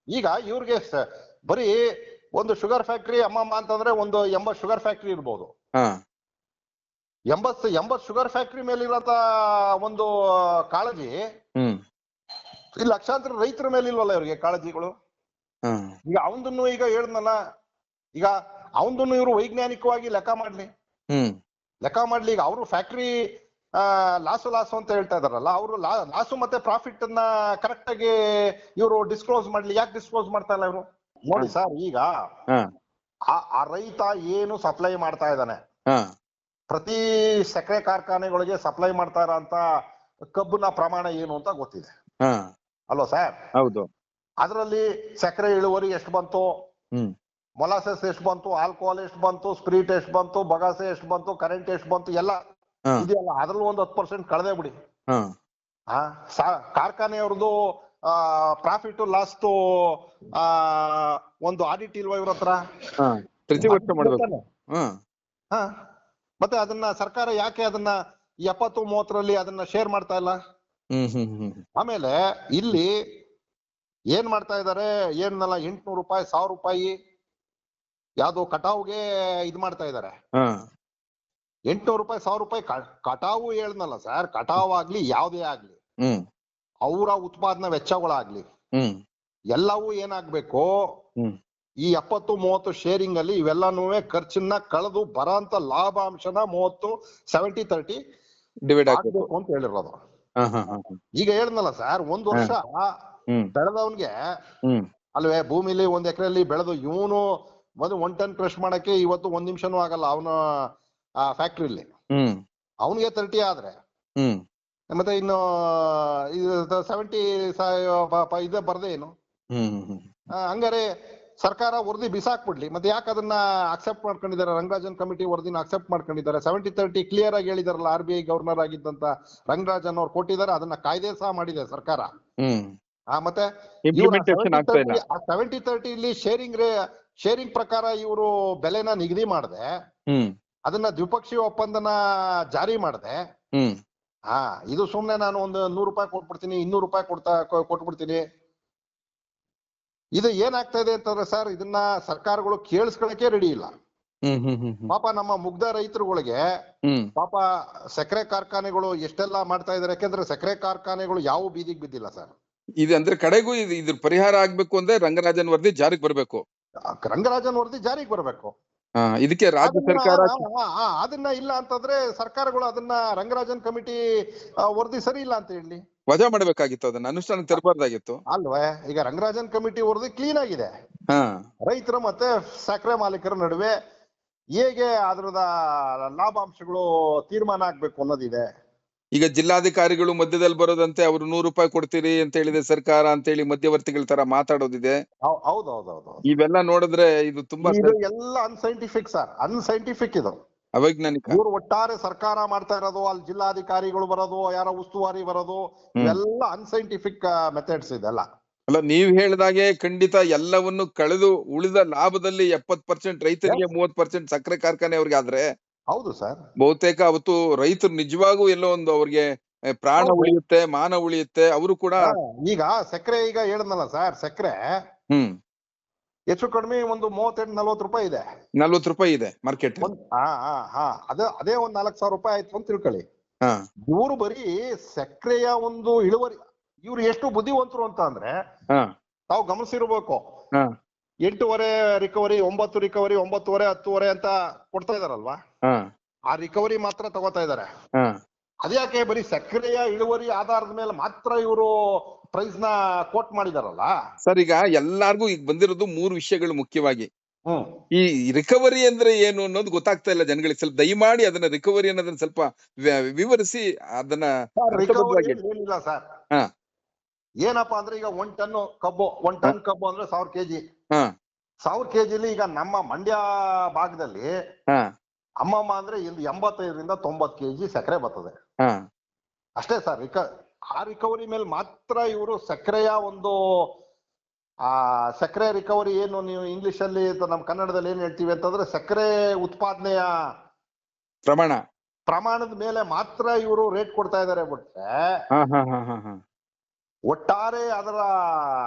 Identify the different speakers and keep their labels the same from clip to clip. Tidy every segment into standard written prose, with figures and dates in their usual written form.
Speaker 1: ಈಗ ಇವ್ರಿಗೆ ಬರೀ ಒಂದು ಶುಗರ್ ಫ್ಯಾಕ್ಟರಿ ಅಮ್ಮಮ್ಮ ಅಂತಂದ್ರೆ ಒಂದು 80 ಶುಗರ್ ಫ್ಯಾಕ್ಟರಿ ಇರ್ಬೋದು. 80 ಶುಗರ್ ಫ್ಯಾಕ್ಟರಿ ಮೇಲಿರೋಂತ ಒಂದು ಕಾಳಜಿ ಈ ಲಕ್ಷಾಂತರ ರೈತರ ಮೇಲೆ ಇಲ್ವಲ್ಲ ಇವ್ರಿಗೆ ಕಾಳಜಿಗಳು. ಈಗ ಅವನದನ್ನು ಈಗ ಹೇಳಿದ್ನಲ್ಲ, ಈಗ ಅವನದನ್ನು ಇವರು ವೈಜ್ಞಾನಿಕವಾಗಿ ಲೆಕ್ಕ ಮಾಡ್ಲಿ. ಈಗ ಅವರು ಫ್ಯಾಕ್ಟರಿ ಲಾಸು ಅಂತ ಹೇಳ್ತಾ ಇದಾರಲ್ಲ, ಅವರು ಲಾಸು ಮತ್ತೆ ಪ್ರಾಫಿಟ್ ಅನ್ನ ಕರೆಕ್ಟ್ ಆಗಿ ಇವರು ಡಿಸ್ಕ್ಲೋಸ್ ಮಾಡ್ಲಿ. ಯಾಕೆ ಡಿಸ್ಕ್ಲೋಸ್ ಮಾಡ್ತಾ ಇಲ್ಲ ಇವರು? ನೋಡಿ ಸರ್, ಈಗ ಆ ರೈತ ಏನು ಸಪ್ಲೈ ಮಾಡ್ತಾ ಇದ್ದಾನೆ, ಪ್ರತಿ ಸಕ್ಕರೆ ಕಾರ್ಖಾನೆಗಳಿಗೆ ಸಪ್ಲೈ ಮಾಡ್ತಾ ಇರೋಂತ ಕಬ್ಬಿನ ಪ್ರಮಾಣ ಏನು ಅಂತ ಗೊತ್ತಿದೆ ಅಲ್ವಾ ಸರ್?
Speaker 2: ಹೌದು.
Speaker 1: ಅದರಲ್ಲಿ ಸಕ್ಕರೆ ಇಳುವರಿ ಎಷ್ಟು ಬಂತು, ಮೊಲಾಸಸ್ ಎಷ್ಟು ಬಂತು, ಆಲ್ಕೋಹಾಲ್ ಎಷ್ಟು ಬಂತು, ಸ್ಪ್ರೀಟ್ ಎಷ್ಟು ಬಂತು, ಬಗಾಸೆ ಎಷ್ಟು ಬಂತು, ಕರೆಂಟ್ ಎಷ್ಟು ಬಂತು, ಎಲ್ಲ ಇದೆಯಲ್ಲ. ಅದ್ರಲ್ಲಿ ಒಂದು 10% ಕಳೆದೇ ಬಿಡಿ. ಕಾರ್ಖಾನೆಯವ್ರದ್ದು ಪ್ರಾಫಿಟ್ ಲಾಸ್ ಒಂದು ಆಡಿಟ್ ಇಲ್ವಾ ಇವ್ರ ಹತ್ರ?
Speaker 2: ಪ್ರತಿ ವರ್ಷ ಮಾಡ್ಬೇಕು.
Speaker 1: ಮತ್ತೆ ಅದನ್ನ ಸರ್ಕಾರ ಯಾಕೆ ಅದನ್ನ 70-30ರಲ್ಲಿ ಅದನ್ನ ಶೇರ್ ಮಾಡ್ತಾ ಇಲ್ಲ? ಆಮೇಲೆ ಇಲ್ಲಿ ಏನ್ ಮಾಡ್ತಾ ಇದಾರೆ, ಏನಲ್ಲ 800 ರೂಪಾಯಿ 1000 ರೂಪಾಯಿ ಯಾವ್ದು ಕಟಾವ್ಗೆ ಇದ್ ಮಾಡ್ತಾ ಇದಾರೆ. 800 ರೂಪಾಯಿ 1000 ರೂಪಾಯಿ ಕಟಾವು ಹೇಳ್ನಲ್ಲ ಸರ್. ಕಟಾವ್ ಆಗ್ಲಿ ಯಾವ್ದೇ ಆಗ್ಲಿ, ಅವರ ಉತ್ಪಾದನಾ ವೆಚ್ಚಗಳಾಗ್ಲಿ ಎಲ್ಲವೂ ಏನಾಗ್ಬೇಕು, ಈ 70-30 ಶೇರಿಂಗ್ ಅಲ್ಲಿ ಇವೆಲ್ಲಾನು ಖರ್ಚನ್ನ ಕಳೆದು ಬರೋಂತ ಲಾಭಾಂಶನ 70-30
Speaker 2: ಡಿವೈಡ್
Speaker 1: ಆಗ್ಬೇಕು ಅಂತ ಹೇಳಿರೋದು. ಈಗ ಹೇಳ್ನಲ್ಲ ಸರ್, ಒಂದ್ ವರ್ಷ ಬೆಳೆದವನ್ಗೆ ಅಲ್ವೇ, ಭೂಮಿಲಿ 1 ಎಕರೆಯಲ್ಲಿ ಬೆಳೆದು ಇವನು ಒಂದು 1 ಟನ್ ಕ್ರಶ್ ಮಾಡಕ್ಕೆ ಇವತ್ತು 1 ನಿಮಿಷನೂ ಆಗಲ್ಲ ಅವನ ಫ್ಯಾಕ್ಟ್ರಿಲಿ. ಅವನಿಗೆ 30 ಆದ್ರೆ ಮತ್ತೆ ಇನ್ನು 70 ಇದೇ ಬರ್ದೆ ಏನು? ಹಂಗಾರೆ ಸರ್ಕಾರ ವರದಿ ಬಿಸಾಕ್ಬಿಡ್ಲಿ. ಮತ್ತೆ ಯಾಕೆ ಅದನ್ನ ಅಕ್ಸೆಪ್ಟ್ ಮಾಡ್ಕೊಂಡಿದ್ದಾರೆ? ರಂಗರಾಜನ್ ಕಮಿಟಿ ವರದಿನ ಅಕ್ಸೆಪ್ಟ್ ಮಾಡ್ಕೊಂಡಿದ್ದಾರೆ. 70-30 ಕ್ಲಿಯರ್ ಆಗಿ ಹೇಳಿದಾರಲ್ಲ. RBI ಗವರ್ನರ್ ಆಗಿದ್ದಂತ ರಂಗರಾಜನ್ ಅವ್ರು ಕೊಟ್ಟಿದ್ದಾರೆ, ಅದನ್ನ ಕಾಯ್ದೆ ಸಹ ಮಾಡಿದೆ ಸರ್ಕಾರ. ಮತ್ತೆ 70-30 ಇಲ್ಲಿ ಶೇರಿಂಗ್ ಪ್ರಕಾರ ಇವರು ಬೆಲೆನ ನಿಗದಿ ಮಾಡದೆ, ಅದನ್ನ ದ್ವಿಪಕ್ಷೀಯ ಒಪ್ಪಂದನ ಜಾರಿ ಮಾಡದೆ, ಇದು ಸುಮ್ನೆ ನಾನು ಒಂದು 100 ರೂಪಾಯಿ ಕೊಟ್ಬಿಡ್ತೀನಿ, 200 ರೂಪಾಯಿ ಕೊಟ್ಬಿಡ್ತೀನಿ. ಇದು ಏನಾಗ್ತಾ ಇದೆ ಅಂತಂದ್ರೆ ಸರ್, ಇದನ್ನ ಸರ್ಕಾರಗಳು ಕೇಳಿಸ್ಕೊಳಕ್ಕೆ ರೆಡಿ ಇಲ್ಲ. ಪಾಪ ನಮ್ಮ ಮುಗ್ಧ ರೈತರುಗಳಿಗೆ, ಪಾಪ ಸಕ್ಕರೆ ಕಾರ್ಖಾನೆಗಳು ಎಷ್ಟೆಲ್ಲಾ ಮಾಡ್ತಾ ಇದಾರೆ. ಯಾಕಂದ್ರೆ ಸಕ್ಕರೆ ಕಾರ್ಖಾನೆಗಳು ಯಾವ ಬೀದಿಗೆ ಬಿದ್ದಿಲ್ಲ ಸರ್.
Speaker 2: ಇದು ಅಂದ್ರೆ ಕಡೆಗೂ ಇದ್ರ ಪರಿಹಾರ ಆಗ್ಬೇಕು ಅಂದ್ರೆ ರಂಗರಾಜನ್ ವರದಿ ಜಾರಿಗೆ ಬರ್ಬೇಕು.
Speaker 1: ರಂಗರಾಜನ್ ವರದಿ ಜಾರಿಗೆ ಬರ್ಬೇಕು.
Speaker 2: ಇದಕ್ಕೆ ರಾಜ್ಯ ಸರ್ಕಾರ
Speaker 1: ಅದನ್ನ ಇಲ್ಲ ಅಂತಂದ್ರೆ ಸರ್ಕಾರಗಳು ಅದನ್ನ ರಂಗರಾಜನ್ ಕಮಿಟಿ ವರದಿ ಸರಿ ಇಲ್ಲ ಅಂತ ಹೇಳಿ
Speaker 2: ವಜಾ ಮಾಡ್ಬೇಕಾಗಿತ್ತು, ಅದನ್ನ ಅನುಷ್ಠಾನ ತರಬಾರ್ದಾಗಿತ್ತು
Speaker 1: ಅಲ್ವೇ? ಈಗ ರಂಗರಾಜನ್ ಕಮಿಟಿ ವರದಿ ಕ್ಲೀನ್ ಆಗಿದೆ. ರೈತರು ಮತ್ತೆ ಸಕ್ಕರೆ ಮಾಲೀಕರ ನಡುವೆ ಹೇಗೆ ಅದರದ ಲಾಭಾಂಶಗಳು ತೀರ್ಮಾನ ಆಗ್ಬೇಕು ಅನ್ನೋದಿದೆ.
Speaker 2: ಈಗ ಜಿಲ್ಲಾಧಿಕಾರಿಗಳು ಮಧ್ಯದಲ್ಲಿ ಬರೋದಂತೆ, ಅವ್ರು 100 ರೂಪಾಯಿ ಕೊಡ್ತೀರಿ ಅಂತ ಹೇಳಿದೆ ಸರ್ಕಾರ ಅಂತ ಹೇಳಿ ಮಧ್ಯವರ್ತಿಗಳ ತರ ಮಾತಾಡೋದಿದೆ.
Speaker 1: ಹೌದೌದೌದು.
Speaker 2: ಇವೆಲ್ಲ ನೋಡಿದ್ರೆ ಇದು ತುಂಬಾ
Speaker 1: ಎಲ್ಲ ಅನ್ಸೈಂಟಿಫಿಕ್ ಸರ್, ಅನ್ಸೈಂಟಿಫಿಕ್ ಇದು,
Speaker 2: ಅವೈಜ್ಞಾನಿಕ.
Speaker 1: ಇವರು ಒಟ್ಟಾರೆ ಸರ್ಕಾರ ಮಾಡ್ತಾ ಇರೋದು, ಅಲ್ಲಿ ಜಿಲ್ಲಾಧಿಕಾರಿಗಳು ಬರೋದು, ಯಾರೋ ಉಸ್ತುವಾರಿ ಬರೋದು, ಇವೆಲ್ಲ ಅನ್ಸೈಂಟಿಫಿಕ್ ಮೆಥಡ್ಸ್ ಇದೆಲ್ಲ.
Speaker 2: ಅಲ್ಲ, ನೀವ್ ಹೇಳಿದಾಗೆ ಖಂಡಿತ ಎಲ್ಲವನ್ನು ಕಳೆದು ಉಳಿದ ಲಾಭದಲ್ಲಿ 70% ರೈತರಿಗೆ, 30% ಸಕ್ಕರೆ ಕಾರ್ಖಾನೆ ಅವ್ರಿಗೆ ಆದ್ರೆ,
Speaker 1: ಹೌದು ಸರ್,
Speaker 2: ಬಹುತೇಕ ಅವತ್ತು ರೈತರು ನಿಜವಾಗೂ ಎಲ್ಲೋ ಒಂದು ಅವ್ರಿಗೆ ಪ್ರಾಣ ಉಳಿಯುತ್ತೆ, ಮಾನ ಉಳಿಯುತ್ತೆ. ಅವರು ಕೂಡ
Speaker 1: ಈಗ ಸಕ್ಕರೆ ಈಗ ಹೇಳಿದ್ನಲ್ಲ ಸರ್, ಸಕ್ಕರೆ ಹೆಚ್ಚು ಕಡಿಮೆ ಒಂದು 38-40 ರೂಪಾಯಿ ಇದೆ.
Speaker 2: 40 ರೂಪಾಯಿ ಇದೆ ಮಾರ್ಕೆಟ್.
Speaker 1: ಅದೇ ಒಂದ್ 4,000 ರೂಪಾಯಿ ಆಯ್ತು ಅಂತ ತಿಳ್ಕೊಳ್ಳಿ. ಇವರು ಬರೀ ಸಕ್ಕರೆಯ ಒಂದು ಇಳುವರಿ, ಇವ್ರು ಎಷ್ಟು ಬುದ್ಧಿವಂತರು ಅಂತ ಅಂದ್ರೆ, ತಾವು ಗಮನಿಸಿರ್ಬೇಕು, 8.5 ರಿಕವರಿ, 9 ರಿಕವರಿ, 9.5, 10 ಅಂತ ಕೊಡ್ತಾ ಇದಾರಲ್ವಾ, ಆ ರಿಕವರಿ ಮಾತ್ರ ತಗೋತಾ ಇದಾರೆ. ಅದ್ಯಾಕೆ ಬರೀ ಸಕ್ಕರೆಯ ಇಳುವರಿ ಆಧಾರದ ಮೇಲೆ ಮಾತ್ರ ಇವರು ಪ್ರೈಸ್ ನ ಕೋಟ್ ಮಾಡಿದಾರಲ್ಲ
Speaker 2: ಸರ್? ಈಗ ಎಲ್ಲಾರ್ಗು ಈಗ ಬಂದಿರೋದು 3 ವಿಷಯಗಳು ಮುಖ್ಯವಾಗಿ. ಈ ರಿಕವರಿ ಅಂದ್ರೆ ಏನು ಅನ್ನೋದು ಗೊತ್ತಾಗ್ತಾ ಇಲ್ಲ ಜನಗಳಿಗೆ. ಸ್ವಲ್ಪ ದಯಮಾಡಿ ಅದನ್ನ ರಿಕವರಿ ಅನ್ನೋದನ್ನ ಸ್ವಲ್ಪ ವಿವರಿಸಿ ಅದನ್ನ.
Speaker 1: ಏನಿಲ್ಲ ಸರ್, ಏನಪ್ಪಾ ಅಂದ್ರೆ ಈಗ 1 ಟನ್ ಕಬ್ಬು ಅಂದ್ರೆ 1000 ಕೆಜಿ. 1000 ಕೆಜಿಲಿ ಈಗ ನಮ್ಮ ಮಂಡ್ಯ ಭಾಗದಲ್ಲಿ ಅಮ್ಮಮ್ಮ ಅಂದ್ರೆ 85-90 ಕೆಜಿ ಸಕ್ಕರೆ ಬರ್ತದೆ ಅಷ್ಟೇ ಸರ್. ಆ ರಿಕವರಿ ಮೇಲೆ ಮಾತ್ರ ಇವರು ಸಕ್ಕರೆಯ ಒಂದು ಸಕ್ಕರೆ ರಿಕವರಿ ಏನು ನೀವು ಇಂಗ್ಲಿಷ್ ಅಲ್ಲಿ ನಮ್ಮ ಕನ್ನಡದಲ್ಲಿ ಏನ್ ಹೇಳ್ತೀವಿ ಅಂತಂದ್ರೆ, ಸಕ್ಕರೆ ಉತ್ಪಾದನೆಯ ಪ್ರಮಾಣದ ಮೇಲೆ ಮಾತ್ರ ಇವರು ರೇಟ್ ಕೊಡ್ತಾ ಇದಾರೆ ಬಿಟ್ರೆ, ಒಟ್ಟಾರೆ ಅದರ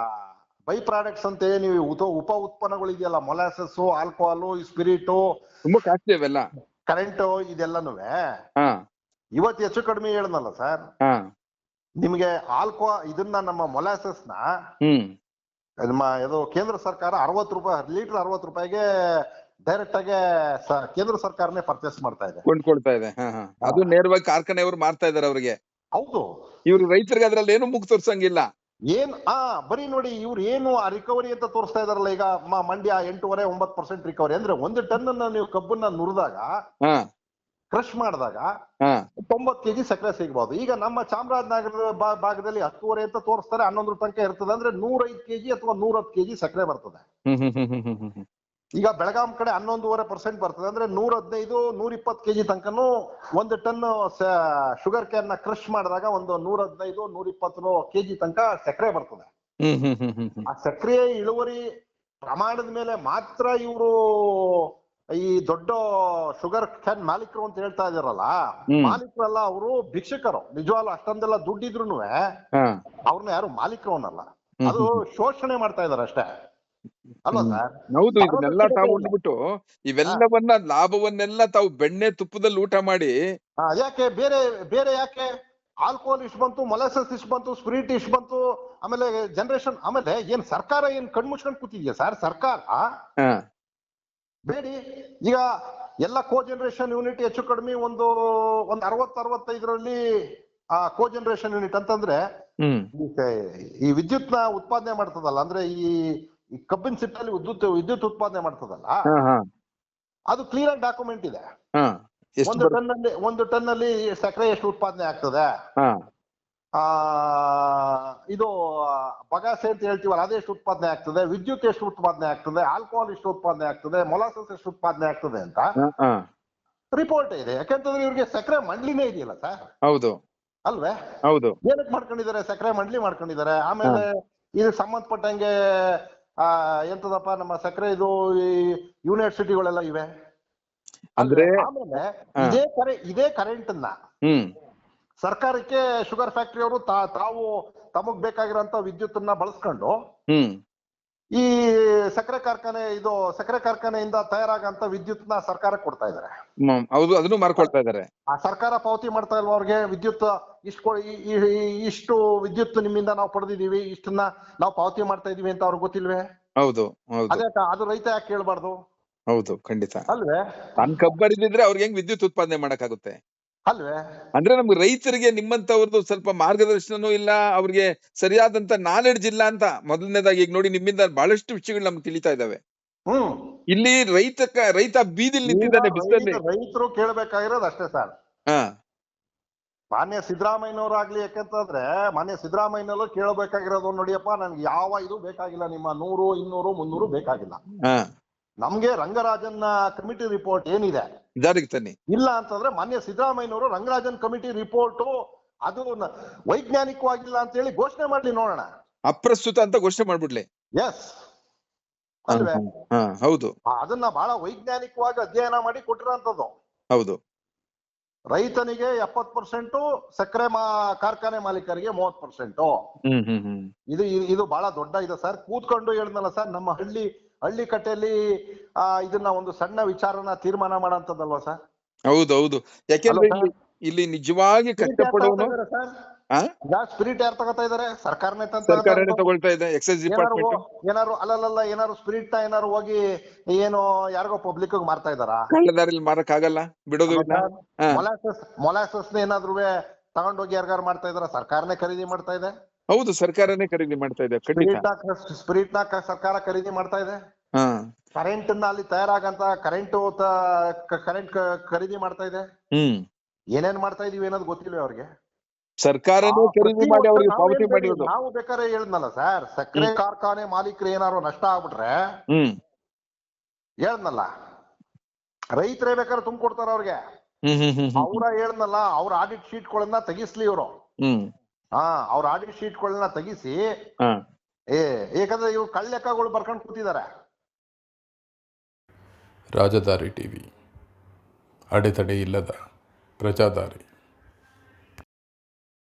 Speaker 1: ಬೈ ಪ್ರಾಡಕ್ಟ್ಸ್ ಅಂತ ನೀವು ಉಪ ಉತ್ಪನ್ನಗಳು ಇದೆಯಲ್ಲ, ಮೊಲಾಸಸ್, ಆಲ್ಕೋಹಾಲು, ಸ್ಪಿರಿಟು,
Speaker 2: ತುಂಬಾ ಕಾಸ್ಟ್ಲಿ ಅವೆಲ್ಲ,
Speaker 1: ಕರೆಂಟ್, ಇದೆಲ್ಲನೂ ಇವತ್ತು ಹೆಚ್ಚು ಕಡಿಮೆ ಹೇಳನಲ್ಲ ಸರ್. ನಿಮ್ಗೆ ಇದನ್ನ ನಮ್ಮ ಮೊಲಾಸಸ್ ನ ಇದು ಕೇಂದ್ರ ಸರ್ಕಾರ 60 ರೂಪಾಯಿ ಲೀಟರ್, 60 ರೂಪಾಯಿಗೆ ಡೈರೆಕ್ಟ್ ಆಗಿ ಕೇಂದ್ರ ಸರ್ಕಾರನೇ ಪರ್ಚೇಸ್ ಮಾಡ್ತಾ ಇದೆ,
Speaker 2: ಕೊಂಡ್ಕೊಳ್ತಾ ಇದೆ. ಅದು ನೇರವಾಗಿ ಕಾರ್ಖಾನೆಯವರು ಮಾರ್ತಾ ಇದಾರೆ ಅವ್ರಿಗೆ.
Speaker 1: ಹೌದು.
Speaker 2: ಇವ್ರು ರೈತರಿಗೆ ಅದ್ರಲ್ಲಿ ಏನು ಮುಗ್ ತೋರ್ಸಂಗಿಲ್ಲ.
Speaker 1: ಬರೀ ನೋಡಿ, ಇವ್ರು ಏನು ಆ ರಿಕವರಿ ಅಂತ ತೋರಿಸ್ತಾ ಇದಾರಲ್ಲ. ಈಗ ಮಂಡ್ಯ 8.9% ರಿಕವರಿ ಅಂದ್ರೆ 1 ಟನ್ ನೀವು ಕಬ್ಬನ್ನ ನುರಿದಾಗ, ಕ್ರಶ್ ಮಾಡಿದಾಗ 90 kg ಸಕ್ಕರೆ ಸಿಗಬಹುದು. ಈಗ ನಮ್ಮ ಚಾಮರಾಜನಗರದ ಭಾಗದಲ್ಲಿ 10.5 ಅಂತ ತೋರಿಸ್ತಾರೆ, 11 ತನಕ ಇರ್ತದೆ. ಅಂದ್ರೆ 105 kg ಅಥವಾ 110 kg ಸಕ್ಕರೆ ಬರ್ತದೆ. ಈಗ ಬೆಳಗಾಂ ಕಡೆ 11.5% ಬರ್ತದೆ. ಅಂದ್ರೆ 115, 120 kg ತನಕನು 1 ಟನ್ ಶುಗರ್ ಕ್ಯಾನ್ ನ ಕ್ರಶ್ ಮಾಡಿದಾಗ ಒಂದು 115, 120 kg ತನಕ ಸಕ್ಕರೆ ಬರ್ತದೆ. ಆ ಸಕ್ಕರೆ ಇಳುವರಿ ಪ್ರಮಾಣದ ಮೇಲೆ ಮಾತ್ರ ಇವರು ಈ ದೊಡ್ಡ ಶುಗರ್ ಕ್ಯಾನ್ ಮಾಲೀಕರು ಅಂತ ಹೇಳ್ತಾ ಇದಾರಲ್ಲ, ಮಾಲೀಕರಲ್ಲ, ಅವರು ಭಿಕ್ಷಕರು. ನಿಜವಾಗ್ಲೂ ಅಷ್ಟೊಂದೆಲ್ಲ ದುಡ್ಡಿದ್ರು ಅವ್ರನ್ನ ಯಾರು ಮಾಲೀಕರು ಅನ್ನಲ್ಲ, ಅದು ಶೋಷಣೆ ಮಾಡ್ತಾ ಇದಾರೆ ಅಷ್ಟೇ ಅಲ್ವಾ ಸರ್?
Speaker 2: ಹೌದು. ಇದನ್ನೆಲ್ಲ ತಾವು ಉಂಡ್ಬಿಟ್ಟು ಇವೆಲ್ಲವನ್ನ ಲಾಭವನ್ನೆಲ್ಲ ತಾವು ಬೆಣ್ಣೆ ತುಪ್ಪದಲ್ಲಿ ಊಟ ಮಾಡಿ,
Speaker 1: ಯಾಕೆ ಬೇರೆ ಯಾಕೆ ಆಲ್ಕೋಹಾಲ್ ಇಷ್ಟು ಬಂತು, ಮೊಲಾಸಸ್ ಇಷ್ಟು ಬಂತು, ಸ್ಪಿರಿಟ್ ಇಷ್ಟು ಬಂತು, ಆಮೇಲೆ ಜನರೇಷನ್, ಆಮೇಲೆ ಏನ್ ಸರ್ಕಾರ ಏನ್ ಕಣ್ಮುಚ್ಕೊಂಡ್ ಕೂತಿದ್ಯಾ ಸರ್? ಸರ್ಕಾರ ಬೇಡಿ. ಈಗ ಎಲ್ಲ ಕೋ ಜನರೇಷನ್ ಯೂನಿಟ್ ಹೆಚ್ಚು ಕಡಿಮೆ ಒಂದು 60-65ರಲ್ಲಿ ಕೋ ಜನರೇಷನ್ ಯೂನಿಟ್ ಅಂತಂದ್ರೆ ಈ ವಿದ್ಯುತ್ ನ ಉತ್ಪಾದನೆ ಮಾಡ್ತದಲ್ಲ, ಅಂದ್ರೆ ಈ ಕಬ್ಬಿನ ಸಿಟ್ಟಲ್ಲಿ ವಿದ್ಯುತ್ ಉತ್ಪಾದನೆ ಮಾಡ್ತದಲ್ಲ, ಅದು ಕ್ಲಿಯರ್ ಆಗಿ ಡಾಕ್ಯುಮೆಂಟ್ ಇದೆ. ಒಂದು ಟನ್ ಅಲ್ಲಿ ಸಕ್ಕರೆ ಎಷ್ಟು ಉತ್ಪಾದನೆ ಆಗ್ತದೆ, ಇದು ಬಗಾಸೆ ಅಂತ ಹೇಳ್ತೀವಲ್ಲ ಅದೆಷ್ಟು ಉತ್ಪಾದನೆ ಆಗ್ತದೆ, ವಿದ್ಯುತ್ ಎಷ್ಟು ಉತ್ಪಾದನೆ ಆಗ್ತದೆ, ಆಲ್ಕೋಹಾಲ್ ಎಷ್ಟು ಉತ್ಪಾದನೆ ಆಗ್ತದೆ, ಮೊಲಾಸಸ್ ಎಷ್ಟು ಉತ್ಪಾದನೆ ಆಗ್ತದೆ ಅಂತ ರಿಪೋರ್ಟ್ ಇದೆ. ಯಾಕಂತಂದ್ರೆ ಇವ್ರಿಗೆ ಸಕ್ಕರೆ ಮಂಡಳಿನೇ ಇದೆಯಲ್ಲ ಸರ್.
Speaker 2: ಹೌದು
Speaker 1: ಅಲ್ವೇ?
Speaker 2: ಹೌದು.
Speaker 1: ಏನಕ್ಕೆ ಮಾಡ್ಕೊಂಡಿದ್ದಾರೆ? ಸಕ್ಕರೆ ಮಂಡಳಿ ಮಾಡ್ಕೊಂಡಿದ್ದಾರೆ. ಆಮೇಲೆ ಇದಕ್ಕೆ ಸಂಬಂಧಪಟ್ಟಂಗೆ ಎಂತದಪ್ಪ ನಮ್ಮ ಸಕ್ಕರೆ ಇದು ಯೂನಿವರ್ಸಿಟಿಗಳೆಲ್ಲ ಇವೆ.
Speaker 2: ಅಂದ್ರೆ
Speaker 1: ಆಮೇಲೆ ಇದೇ ಕರೆಂಟ್ ನ ಸರ್ಕಾರಕ್ಕೆ ಶುಗರ್ ಫ್ಯಾಕ್ಟರಿ ಅವರು ತಾವು ತಮಗ್ ಬೇಕಾಗಿರೋಂತ ವಿದ್ಯುತ್ತನ್ನ ಬಳಸ್ಕೊಂಡು ಈ ಸಕ್ಕರೆ ಕಾರ್ಖಾನೆಯಿಂದ ತಯಾರಾಗಂತ ವಿದ್ಯುತ್ ನ ಸರ್ಕಾರಕ್ಕೆ ಕೊಡ್ತಾ ಇದಾರೆ.
Speaker 2: ಹೌದು, ಅದನ್ನು ಮಾರ್ಕೊಳ್ತಾ ಇದಾರೆ. ಆ
Speaker 1: ಸರ್ಕಾರ ಪಾವತಿ ಮಾಡ್ತಾ ಇಲ್ವಾ ಅವ್ರಿಗೆ? ವಿದ್ಯುತ್ ಇಷ್ಟು ವಿದ್ಯುತ್ ನಿಮ್ಮಿಂದ ನಾವು ಪಡೆದಿದೀವಿ, ಇಷ್ಟನ್ನ ನಾವು ಪಾವತಿ ಮಾಡ್ತಾ ಇದೀವಿ ಅಂತ ಅವ್ರಿಗೆ ಗೊತ್ತಿಲ್ವೇ?
Speaker 2: ಹೌದು.
Speaker 1: ಅದೇ ಅದು ರೈತ ಯಾಕೆ ಕೇಳಬಾರ್ದು?
Speaker 2: ಹೌದು, ಖಂಡಿತ
Speaker 1: ಅಲ್ವೇ?
Speaker 2: ತಾನ್ ಕಬ್ಬರಿದ್ರೆ ಅವ್ರಿಗೆ ಹೆಂಗ್ ವಿದ್ಯುತ್ ಉತ್ಪಾದನೆ ಮಾಡಕ್ಕಾಗುತ್ತೆ
Speaker 1: ಅಲ್ವೇ?
Speaker 2: ಅಂದ್ರೆ ನಮ್ಗೆ ರೈತರಿಗೆ ನಿಮ್ಮಂತವ್ರದ್ದು ಸ್ವಲ್ಪ ಮಾರ್ಗದರ್ಶನನೂ ಇಲ್ಲ, ಅವ್ರಿಗೆ ಸರಿಯಾದಂತ ನಾಲೆಡ್ಜ್ ಇಲ್ಲ ಅಂತ. ಮೊದಲನೇದಾಗಿ ಈಗ ನೋಡಿ, ನಿಮ್ಮಿಂದ ಬಹಳಷ್ಟು ವಿಷಯಗಳು ನಮ್ಗೆ ತಿಳಿತಾ ಇದಾವೆ. ಇಲ್ಲಿ ರೈತ ಬೀದಿಲ್ ನಿಂತಿದ್ದಾನೆ, ಬಿಸಿಲಲ್ಲಿ.
Speaker 1: ರೈತರು ಕೇಳಬೇಕಾಗಿರೋದು ಅಷ್ಟೇ ಸರ್. ಮಾನ್ಯ ಸಿದ್ದರಾಮಯ್ಯನವರಾಗ್ಲಿ, ಯಾಕಂತಂದ್ರೆ ಮಾನ್ಯ ಸಿದ್ದರಾಮಯ್ಯನಲ್ಲೂ ಕೇಳಬೇಕಾಗಿರೋದು, ನೋಡಿಯಪ್ಪ ನನ್ಗೆ ಯಾವ ಇದು ಬೇಕಾಗಿಲ್ಲ, ನಿಮ್ಮ 100, 200, 300 ಬೇಕಾಗಿಲ್ಲ. ನಮ್ಗೆ ರಂಗರಾಜನ್ ಕಮಿಟಿ ರಿಪೋರ್ಟ್ ಏನಿದೆ
Speaker 2: ಜಾರಿಗೆ ತನ್ನಿ.
Speaker 1: ಇಲ್ಲ ಅಂತಂದ್ರೆ ಮಾನ್ಯ ಸಿದ್ದರಾಮಯ್ಯನವರು ರಂಗರಾಜನ್ ಕಮಿಟಿ ರಿಪೋರ್ಟ್ ಅದು ವೈಜ್ಞಾನಿಕವಾಗಿಲ್ಲ ಅಂತ ಹೇಳಿ ಘೋಷಣೆ ಮಾಡ್ಲಿ, ನೋಡೋಣ.
Speaker 2: ಅಪ್ರಸ್ತುತ ಅಂತ ಘೋಷಣೆ ಮಾಡ್ಬಿಡ್ಲಿ.
Speaker 1: ಎಸ್ ಅಲ್ವೇ?
Speaker 2: ಹೌದು.
Speaker 1: ಅದನ್ನ ಬಹಳ ವೈಜ್ಞಾನಿಕವಾಗಿ ಅಧ್ಯಯನ ಮಾಡಿ ಕೊಟ್ಟಿರೋಂಥದ್ದು.
Speaker 2: ಹೌದು.
Speaker 1: ರೈತನಿಗೆ 70%, ಸಕ್ಕರೆ ಕಾರ್ಖಾನೆ ಮಾಲೀಕರಿಗೆ 30%. ಇದು ಬಹಳ ದೊಡ್ಡ ಇದೆ ಸರ್. ಕೂತ್ಕೊಂಡು ಹೇಳಿದ್ನಲ್ಲ ಸರ್, ನಮ್ಮ ಹಳ್ಳಿ ಕಟ್ಟೆಯಲ್ಲಿ ಇದನ್ನ ಒಂದು ಸಣ್ಣ ವಿಚಾರನ ತೀರ್ಮಾನ ಮಾಡೋಂಥದ್ದಲ್ವಾ ಸರ್?
Speaker 2: ಹೌದೌದು. ಯಾಕೆಂದ್ರೆ ಇಲ್ಲಿ ನಿಜವಾಗಿ ಕಷ್ಟಪಡೋನು
Speaker 1: ಸ್ಪಿರಿಟ್ ಯಾರು ತಗೋತಾ ಇದಾರೆ? ಸರ್ಕಾರನೇ
Speaker 2: ತಗೊಳ್ತಾ ಇದೆ. ಎಕ್ಸೈಸ್ ಡಿಪಾರ್ಟ್ಮೆಂಟ್
Speaker 1: ಏನಾರು ಸ್ಪಿರಿಟ್ ನ ಏನಾರು ಹೋಗಿ ಏನು ಯಾರಿಗೋ ಪಬ್ಲಿಕ್ ಮಾರ್ತಾ ಇದಾರ?
Speaker 2: ಕಳ್ಳದಾರಿಲಿ ಮಾರಕ್ ಆಗಲ್ಲ, ಬಿಡೋದು.
Speaker 1: ಮೊಲಾಸಸ್ ಏನಾದ್ರು ತಗೊಂಡೋಗಿ ಯಾರಿಗಾರು ಮಾಡ್ತಾ ಇದಾರ? ಸರ್ಕಾರನೇ ಖರೀದಿ ಮಾಡ್ತಾ ಇದೆ.
Speaker 2: ಹೌದು, ಸರ್ಕಾರನೇ ಖರೀದಿ ಮಾಡ್ತಾ ಇದೆ.
Speaker 1: ಸ್ಪಿರಿಟ್ ನ ಸರ್ಕಾರ ಖರೀದಿ ಮಾಡ್ತಾ ಇದೆ. ಕರೆಂಟ್ ಅಲ್ಲಿ ತಯಾರಾಗಂತ ಕರೆಂಟ್ ಖರೀದಿ ಮಾಡ್ತಾ ಇದೆ. ಏನೇನ್ ಮಾಡ್ತಾ ಇದೀವಿ ಅನ್ನೋದು ಗೊತ್ತಿಲ್ವೇ ಅವ್ರಿಗೆ?
Speaker 2: ಸರ್ಕಾರನೇ ಖರೀದಿ ಮಾಡಿ ಅವ್ರಿಗೆ ಪಾವತಿ ಮಾಡಿರೋದು.
Speaker 1: ನಾವು ಬೇಕಾದ್ರೆ ಹೇಳಿದ್ನಲ್ಲ ಸರ್, ಸಕ್ಕರೆ ಕಾರ್ಖಾನೆ ಮಾಲೀಕರು ಏನಾರು ನಷ್ಟ ಆಗ್ಬಿಟ್ರೆ ಹೇಳ್ದ್ನಲ್ಲ, ರೈತರೇ ಬೇಕಾದ್ರೆ ತುಂಬಿಕೊಡ್ತಾರ ಅವ್ರಿಗೆ. ಹೇಳ್ದ್ನಲ್ಲ, ಅವ್ರ ಆಡಿಟ್ ಶೀಟ್ಗಳನ್ನ ತೆಗಿಸ್ಲಿ ಇವರು. ಅವ್ರ ಆಡಿಟ್ ಶೀಟ್ಗಳನ್ನ ತೆಗಿಸಿ, ಯಾಕಂದ್ರೆ ಇವ್ರು ಕಳ್ಳೆಕ್ಕಗಳು ಬರ್ಕೊಂಡು ಕೂತಿದ್ದಾರೆ.
Speaker 3: ರಾಜಧಾರಿ ಟಿವಿ, ಅಡೆತಡೆ ಇಲ್ಲದ ಪ್ರಜಾದಾರಿ.